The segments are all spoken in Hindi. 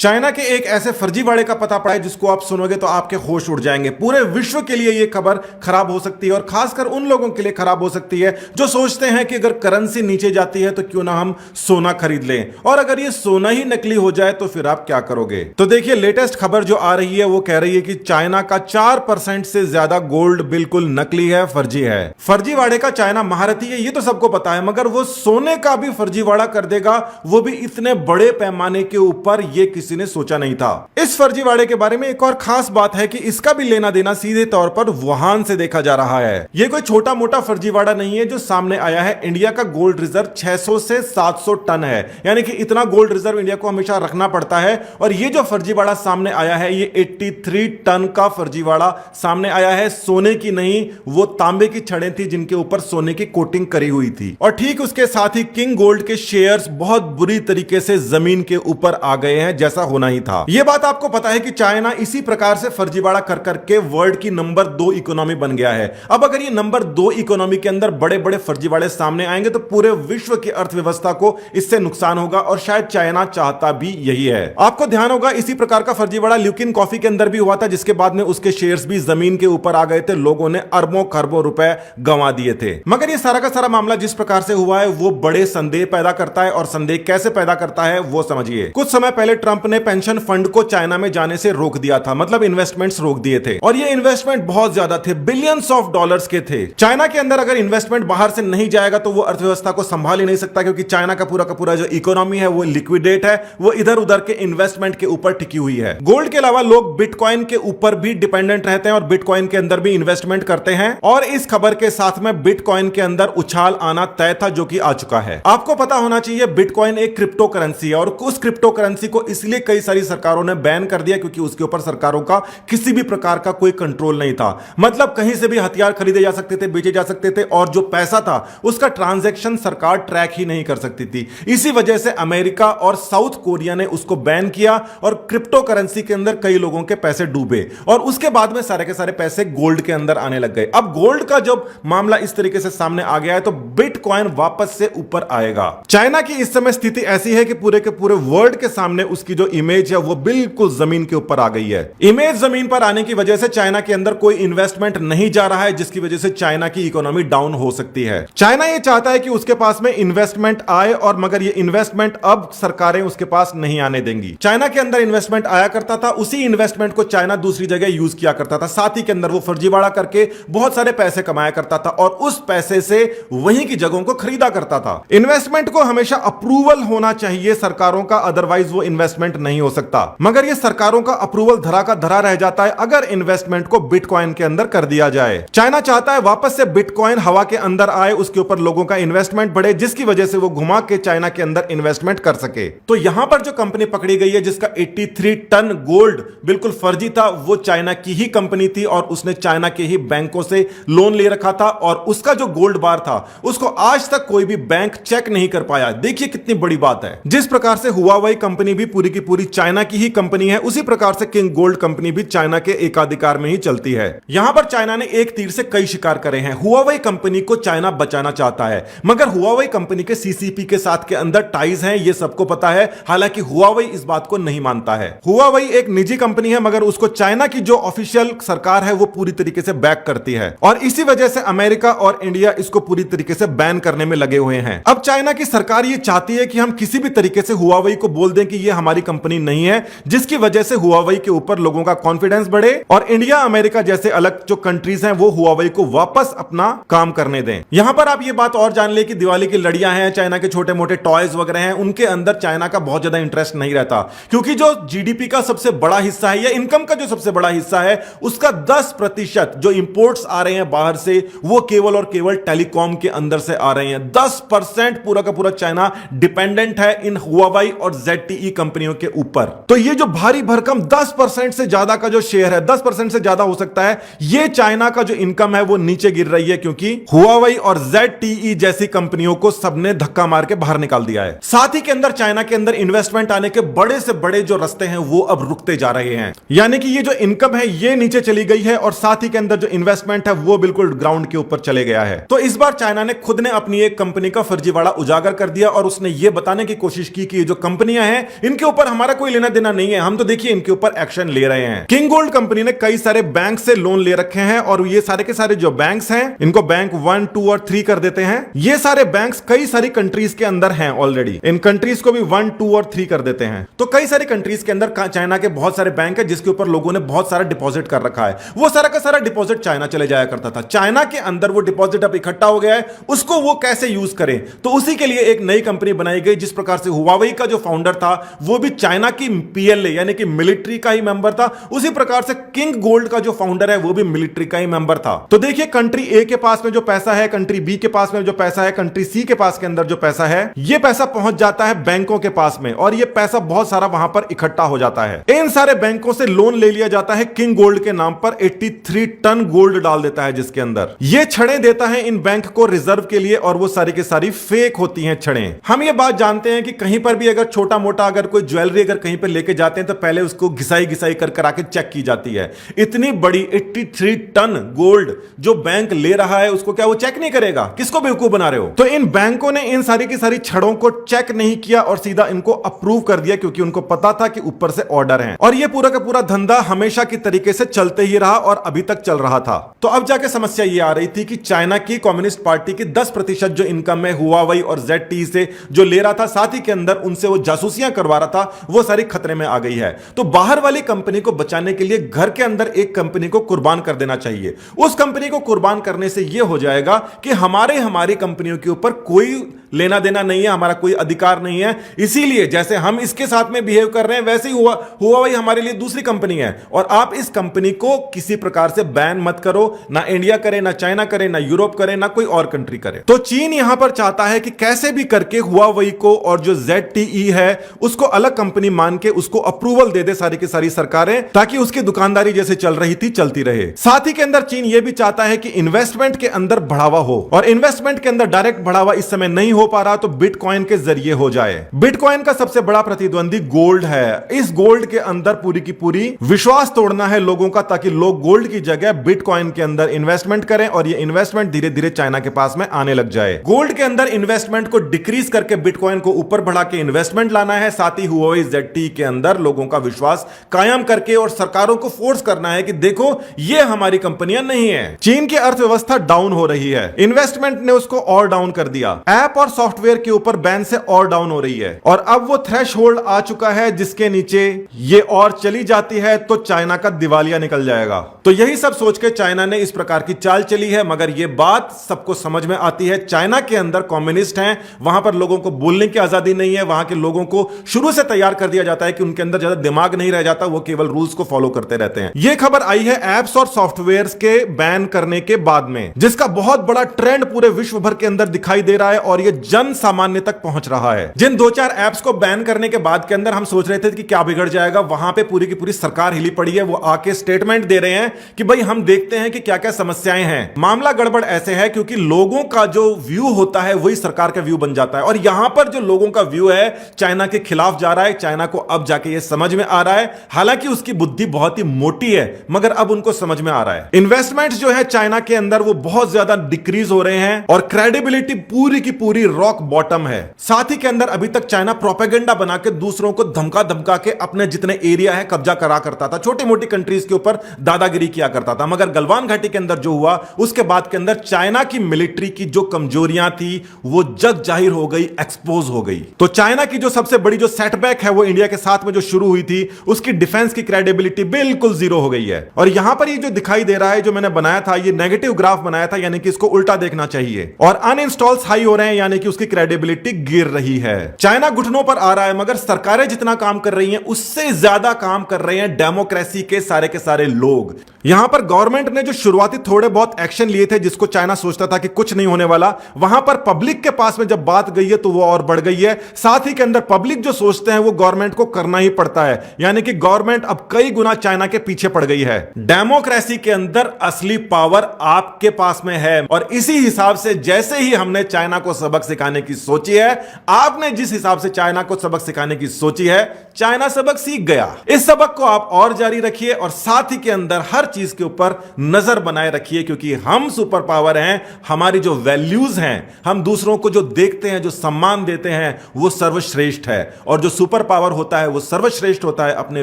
चाइना के एक ऐसे फर्जीवाड़े का पता पड़ा है जिसको आप सुनोगे तो आपके होश उड़ जाएंगे। पूरे विश्व के लिए यह खबर खराब हो सकती है और खासकर उन लोगों के लिए खराब हो सकती है जो सोचते हैं कि अगर करेंसी नीचे जाती है तो क्यों ना हम सोना खरीद लें, और अगर ये सोना ही नकली हो जाए तो फिर आप क्या करोगे। तो देखिए, लेटेस्ट खबर जो आ रही है वो कह रही है कि चाइना का 4% से ज्यादा गोल्ड बिल्कुल नकली है, फर्जी है। फर्जीवाड़े का चाइना महारथी है, ये तो सबको पता है, मगर वो सोने का भी फर्जीवाड़ा कर देगा, वो भी इतने बड़े पैमाने के ऊपर, ये किसी ने सोचा नहीं था। इस फर्जीवाड़े के बारे में एक और खास बात है कि इसका भी लेना देना सीधे तौर पर वुहान से देखा जा रहा है। ये कोई छोटा मोटा फर्जीवाड़ा नहीं है जो सामने आया है। इंडिया का गोल्ड रिजर्व 600 से 700 टन है, यानी कि इतना गोल्ड रिजर्व इंडिया को हमेशा रखना पड़ता है। और ये जो फर्जीवाड़ा सामने आया है, ये 83 टन का फर्जीवाड़ा सामने आया है। सोने की नहीं, वो तांबे की छड़ें थी जिनके ऊपर सोने की कोटिंग करी हुई थी। और ठीक उसके साथ ही किंग गोल्ड के शेयर्स बहुत बुरी तरीके से जमीन के ऊपर आ गए हैं, जैसा होना ही था। यह बात आपको पता है कि चाइना इसी प्रकार से फर्जीवाड़ा कर करके वर्ल्ड की नंबर 2 इकोनॉमी बन गया है। अब अगर ये नंबर 2 इकोनॉमी के अंदर बड़े बड़े फर्जीवाड़े सामने आएंगे तो पूरे विश्व की अर्थव्यवस्था को इससे नुकसान होगा, और शायद चाइना चाहता भी यही है। आपको ध्यान होगा इसी प्रकार का फर्जीवाड़ा ल्यूकिन कॉफी के अंदर भी हुआ था, जिसके बाद में उसके शेयर्स भी जमीन के ऊपर आ गए थे। लोगों ने अरबों खरबों रुपए गंवा दिए थे। मगर ये सारा का सारा मामला जिस प्रकार से हुआ है वो बड़े संदेह पैदा करता है, और संदेह कैसे पैदा करता है वो समझिए। कुछ समय पहले ट्रंप ने पेंशन फंड को चाइना में जाने से रोक दिया था, मतलब इन्वेस्टमेंट्स रोक दिए थे, और ये इन्वेस्टमेंट बहुत ज्यादा थे, बिलियंस ऑफ डॉलर्स के थे। चाइना के अंदर अगर इन्वेस्टमेंट बाहर से नहीं जाएगा तो वो अर्थव्यवस्था को संभाल ही नहीं सकता, क्योंकि चाइना का पूरा जो इकोनॉमी है वो लिक्विडेट है, वो इधर उधर के इन्वेस्टमेंट के ऊपर टिकी हुई है। गोल्ड के अलावा लोग बिटकॉइन के ऊपर भी डिपेंडेंट रहते हैं और बिटकॉइन के अंदर भी इन्वेस्टमेंट करते हैं, और इस खबर के साथ में बिटकॉइन के अंदर उछाल आना तय था, जो कि आ चुका है। आपको पता होना चाहिए बिटकॉइन एक क्रिप्टो करेंसी है, और उस क्रिप्टो करेंसी को इसलिए कई सारी सरकारों ने बैन कर दिया क्योंकि उसके ऊपर सरकारों का किसी भी प्रकार का कोई कंट्रोल नहीं था। मतलब कहीं से भी हथियार खरीदे जा सकते थे, बेचे जा सकते थे, और जो पैसा था उसका ट्रांजैक्शन सरकार ट्रैक ही नहीं कर सकती थी। इसी वजह से अमेरिका और साउथ कोरिया ने उसको बैन किया, और क्रिप्टो करेंसी के अंदर कई लोगों के पैसे डूबे, और उसके बाद में सारे के सारे पैसे गोल्ड के अंदर आने लग गए। अब गोल्ड का जब मामला इस तरीके से सामने आ गया है तो बिटकॉइन वापस से ऊपर आएगा। चाइना की इस समय स्थिति ऐसी है कि पूरे के पूरे वर्ल्ड के सामने उसकी जो इमेज है वो बिल्कुल जमीन के ऊपर आ गई है। इमेज जमीन पर आने की वजह से चाइना के अंदर कोई इन्वेस्टमेंट नहीं जा रहा है, जिसकी वजह से चाइना की इकोनॉमी डाउन हो सकती है। चाइना ये चाहता है कि उसके पास में इन्वेस्टमेंट आए, और मगर ये इन्वेस्टमेंट अब सरकारें उसके पास नहीं आने देंगी। चाइना के अंदर इन्वेस्टमेंट आया करता था, उसी इन्वेस्टमेंट को चाइना दूसरी जगह यूज किया करता था, साथ ही के अंदर वो फर्जीवाड़ा करके बहुत सारे पैसे कमाया करता था, और उस पैसे से वहीं की जगहों को खरीदा करता था। इन्वेस्टमेंट को हमेशा अप्रूवल होना चाहिए सरकारों का, अदरवाइज वो इन्वेस्टमेंट नहीं हो सकता। मगर ये सरकारों का अप्रूवल धरा का धरा रह जाता है अगर इन्वेस्टमेंट को बिटकॉइन के अंदर कर दिया जाए। चाइना चाहता है वापस से बिटकॉइन हवा के अंदर आए, उसके ऊपर लोगों का इन्वेस्टमेंट बढ़े, जिसकी वजह से वो घुमा के चाइना के अंदर इन्वेस्टमेंट कर सके। तो यहां पर जो कंपनी पकड़ी गई है जिसका 83 टन गोल्ड बिल्कुल फर्जी था, वो चाइना की ही कंपनी थी, और उसने चाइना के ही बैंकों से लोन ले रखा था, और उसका जो गोल्ड बार था उसको आज तक कोई भी बैंक चेक नहीं कर पाया। देखिए कितनी बड़ी बात है। जिस प्रकार से हुआवेई कंपनी भी पूरी की पूरी चाइना की ही कंपनी है, उसी प्रकार से किंग गोल्ड कंपनी भी चाइना के एकाधिकार में ही चलती है। यहां पर चाइना ने एक तीर से कई शिकार करे हैं। हुआवेई कंपनी को चाइना बचाना चाहता है, मगर हुआवेई कंपनी के सीसीपी के साथ के अंदर टाइज हैं, ये सबको पता है। हालांकि हुआवेई इस बात को नहीं मानता है। हुआवेई एक निजी कंपनी है, मगर उसको चाइना की जो ऑफिशियल सरकार है वो पूरी तरीके से बैक करती है, और इसी वजह से अमेरिका और इंडिया इसको पूरी तरीके से बैन करने में लगे हुए हैं। अब चाइना की सरकार ये चाहती है कि हम किसी भी तरीके से हुआवेई को बोल दें कि ये हमारी कंपनी नहीं है, जिसकी वजह से हुआवेई के ऊपर लोगों का कॉन्फिडेंस बढ़े, और इंडिया अमेरिका जैसे अलग जो कंट्रीज हैं वो हुआवेई को वापस अपना काम करने दें। यहां पर आप ये बात और जान ले कि दिवाली की लड़ियां हैं, चाइना के छोटे मोटे टॉयज वगैरह हैं, उनके अंदर चाइना का बहुत ज्यादा इंटरेस्ट नहीं रहता, क्योंकि जो जीडीपी का सबसे बड़ा हिस्सा है या इनकम का जो सबसे बड़ा हिस्सा है उसका 10% जो इंपोर्ट्स आ रहे हैं बाहर से, वो केवल और केवल टेलीकॉम के अंदर से आ रहे हैं। 10% पूरा का पूरा चाइना डिपेंडेंट है इन हुआवेई और ZTE कंपनियों के ऊपर। तो ये जो भारी भरकम 10% से ज्यादा का जो शेयर है, 10% से ज्यादा हो सकता है, ये चाइना का जो इनकम है वो नीचे गिर रही है, क्योंकि हुआवेई और ZTE जैसी कंपनियों को सबने धक्का मार के बाहर निकाल दिया है। साथ ही के अंदर चाइना के अंदर इन्वेस्टमेंट आने के बड़े से बड़े जो रास्ते हैं वो अब रुकते जा रहे हैं, यानी कि ये जो इनकम है ये नीचे चली गई है, और साथ ही के अंदर जो इन्वेस्टमेंट है वो बिल्कुल ग्राउंड के ऊपर चले गया है। तो इस बार चाइना ने खुद ने अपनी एक कंपनी का फर्जीवाड़ा उजागर कर दिया, और उसने ये बताने की कोशिश की कि ये जो कंपनियां हैं इनके ऊपर हमारा कोई लेना देना नहीं है, हम तो देखिए इनके ऊपर एक्शन ले रहे हैं। किंग गोल्ड कंपनी ने कई सारे बैंक से लोन ले रखे हैं और ये सारे के सारे जो बैंक्स हैं इनको बैंक 1, 2 और 3 कर देते हैं। ये सारे बैंक्स कई सारी कंट्रीज के अंदर हैं ऑलरेडी, इन कंट्रीज को भी 1, 2 और 3 कर देते हैं। तो कई सारी कंट्रीज के अंदर चाइना के बहुत सारे बैंक है जिसके ऊपर लोगों ने बहुत सारा डिपॉजिट कर रखा है। वो सारा का सारा डिपॉजिट चाइना चले जाया करता था। चाइना के अंदर वो डिपॉजिट अब इकट्ठा हो गया है, उसको वो कैसे यूज करें, तो उसी के लिए एक नई कंपनी बनाई गई। जिस प्रकार से हुआवेई का जो फाउंडर था वो भी चाइना की पीएलए यानी कि मिलिट्री का ही मेंबर था, उसी प्रकार से किंग गोल्ड का जो फाउंडर है वो भी मिलिट्री का ही मेंबर था। तो देखिए कंट्री ए के पास में जो पैसा है, कंट्री बी के पास में जो पैसा है, कंट्री सी के पास के अंदर जो पैसा है, ये पैसा पहुंच जाता है बैंकों के पास में और ये पैसा बहुत सारा वहां पर इकट्ठा हो जाता है। इन सारे बैंकों से लोन ले लिया जाता है किंग गोल्ड के नाम पर। 83 टन गोल्ड डाल देता है जिसके अंदर ये छड़ें देता है इन बैंक को रिजर्व के लिए, और वो सारी की सारी फेक होती हैं छड़ें। हम ये बात जानते हैं कि कहीं पर भी अगर छोटा मोटा अगर कोई ज्वेलरी अगर कहीं पर लेके जाते हैं तो पहले उसको घिसाई घिसाई कर करा के चेक की जाती है। इतनी बड़ी 83 टन गोल्ड जो बैंक ले रहा है उसको क्या वो चेक नहीं करेगा? किसको बेवकूफ बना रहे हो? तो इन बैंकों ने इन सारी की सारी छड़ों को चेक नहीं किया और सीधा इनको अप्रूव कर दिया, क्योंकि उनको पता था कि ऊपर से ऑर्डर है। और ये पूरा का पूरा धंधा हमेशा की तरीके से चलते ही रहा और अभी तक चल रहा था। तो अब जाके समस्या ये आ रही थी कि चाइना की कम्युनिस्ट पार्टी की 10% जो इनकम है हुआवेई और ZTE से जो ले रहा था, साथ ही के अंदर उनसे वो जासूसियां करवा रहा था, वो सारी खतरे में आ गई है। तो बाहर वाली कंपनी को बचाने के लिए घर के अंदर एक कंपनी को कुर्बान कर देना चाहिए। उस कंपनी को कुर्बान करने से यह हो जाएगा कि हमारी कंपनियों के ऊपर कोई लेना देना नहीं है, हमारा कोई अधिकार नहीं है। इसीलिए जैसे हम इसके साथ में बिहेव कर रहे हैं वैसे ही हुआवेई हमारे लिए दूसरी कंपनी है, और आप इस कंपनी को किसी प्रकार से बैन मत करो। ना इंडिया करे, ना चाइना करे, ना यूरोप करे, ना कोई और कंट्री करे। तो चीन यहां पर चाहता है कि कैसे भी करके हुआवेई को और जो ZTE है उसको अलग कंपनी मान के उसको अप्रूवल दे दे सारी की सारी सरकारें, ताकि उसकी दुकानदारी जैसे चल रही थी चलती रहे। साथ ही के अंदर चीन यह भी चाहता है कि इन्वेस्टमेंट के अंदर बढ़ावा हो, और इन्वेस्टमेंट के अंदर डायरेक्ट बढ़ावा इस समय नहीं हो पा रहा, तो बिटकॉइन के जरिए हो जाए। बिटकॉइन का सबसे बड़ा प्रतिद्वंदी गोल्ड है। इस गोल्ड के अंदर पूरी की पूरी विश्वास तोड़ना है लोगों का, ताकि लोग गोल्ड की जगह बिटकॉइन के अंदर इन्वेस्टमेंट करें और ये इन्वेस्टमेंट धीरे धीरे चाइना के पास में आने लग जाए। गोल्ड के अंदर इन्वेस्टमेंट को डिक्रीज करके बिटकॉइन को ऊपर बढ़ा के इन्वेस्टमेंट लाना है। साथ ही हुआवेई ZTE के अंदर लोगों का विश्वास कायम करके और सरकारों को फोर्स करना है कि देखो ये हमारी कंपनियां नहीं है। चीन की अर्थव्यवस्था डाउन हो रही है, इन्वेस्टमेंट ने उसको और डाउन कर दिया। ऐप और सॉफ्टवेयर के ऊपर बैन से और डाउन हो रही है, और अब वो थ्रेशहोल्ड आ चुका है जिसके नीचे ये और चली जाती है तो चाइना का दिवालिया निकल जाएगा। तो यही सब सोच के चाइना ने इस प्रकार की चाल चली है। मगर ये बात सबको समझ में आती है, चाइना के अंदर कम्युनिस्ट हैं, वहां पर लोगों को बोलने की आजादी नहीं है। वहां के लोगों को शुरू से तैयार कर दिया जाता है कि उनके अंदर ज्यादा दिमाग नहीं रह जाता, वो केवल रूल्स को फॉलो करते रहते हैं। यह खबर आई है एप्स और सॉफ्टवेयर के बैन करने के बाद में, जिसका बहुत बड़ा ट्रेंड पूरे विश्व भर के अंदर दिखाई दे रहा है और यह जन सामान्य तक पहुंच रहा है। जिन 2-4 एप्स को बैन करने के बाद के अंदर हम सोच रहे थे कि क्या बिगड़ जाएगा, वहां पे पूरी की पूरी सरकार हिली पड़ी है। वो आके स्टेटमेंट दे रहे हैं कि भाई हम देखते हैं कि क्या क्या समस्याएं हैं। मामला गड़बड़ ऐसे है क्योंकि लोगों का जो व्यू होता है वही सरकार का व्यू बन जाता है, और यहां पर जो लोगों का व्यू है चाइना के खिलाफ जा रहा है। चाइना को अब जाके ये समझ में आ रहा है, हालांकि उसकी बुद्धि बहुत ही मोटी है, मगर अब उनको समझ में आ रहा है। इन्वेस्टमेंट जो है चाइना के अंदर वो बहुत ज्यादा डिक्रीज हो रहे हैं और क्रेडिबिलिटी पूरी की पूरी रॉक बॉटम है। साथ ही के अंदर अभी तक चाइना प्रोपेगेंडा बना के दूसरों को धमका धमका के अपने जितने एरिया है कब्जा करा करता था, छोटी मोटी कंट्रीज के ऊपर दादागिरी किया करता था। मगर गलवान घाटी के अंदर जो हुआ उसके बाद के अंदर चाइना की मिलिट्री की जो कमजोरियां थी वो जग जाहिर हो गई, एक्सपोज हो गई। तो चाइना की जो सबसे बड़ी जो सेटबैक है वो इंडिया के साथ में जो शुरू हुई थी, उसकी डिफेंस की क्रेडिबिलिटी बिल्कुल जीरो हो गई है। और यहां पर ये जो दिखाई दे रहा है, जो मैंने बनाया था, ये नेगेटिव ग्राफ बनाया था, यानी कि इसको उल्टा देखना चाहिए। और अनइंस्टॉल्स हाई हो रहे हैं, यानी कि उसकी क्रेडिबिलिटी गिर रही है। चाइना घुटनों पर आ रहा है, मगर सरकारें जितना काम कर रही हैं उससे ज्यादा काम कर रहे हैं डेमोक्रेसी के सारे लोग। यहां पर गवर्नमेंट ने जो शुरुआती थोड़े बहुत एक्शन लिए थे, जिसको चाइना सोचता था कि कुछ नहीं होने वाला, वहां पर पब्लिक के पास में जब बात गई है तो वो और बढ़ गई है। साथ ही के अंदर पब्लिक जो सोचते हैं वो गवर्नमेंट को करना ही पड़ता है, यानी कि गवर्नमेंट अब कई गुना चाइना के पीछे पड़ गई है। डेमोक्रेसी के अंदर असली पावर आपके पास में है, और इसी हिसाब से जैसे ही हमने चाइना को सबक सिखाने की सोची है, आपने जिस हिसाब से चाइना को सबक सिखाने की सोची है, चाइना सबक सीख गया। इस सबक को आप और जारी रखिए और साथ ही के अंदर हर चीज के ऊपर नजर बनाए रखिए, क्योंकि हम सुपर पावर हैं। हमारी जो वैल्यूज हैं, हम दूसरों को जो देखते हैं, जो सम्मान देते हैं, वो सर्वश्रेष्ठ है। और जो सुपर सुपर पावर होता है वो सर्वश्रेष्ठ होता है अपने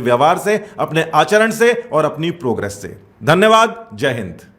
व्यवहार से, अपने आचरण से और अपनी प्रोग्रेस से। धन्यवाद। जय हिंद।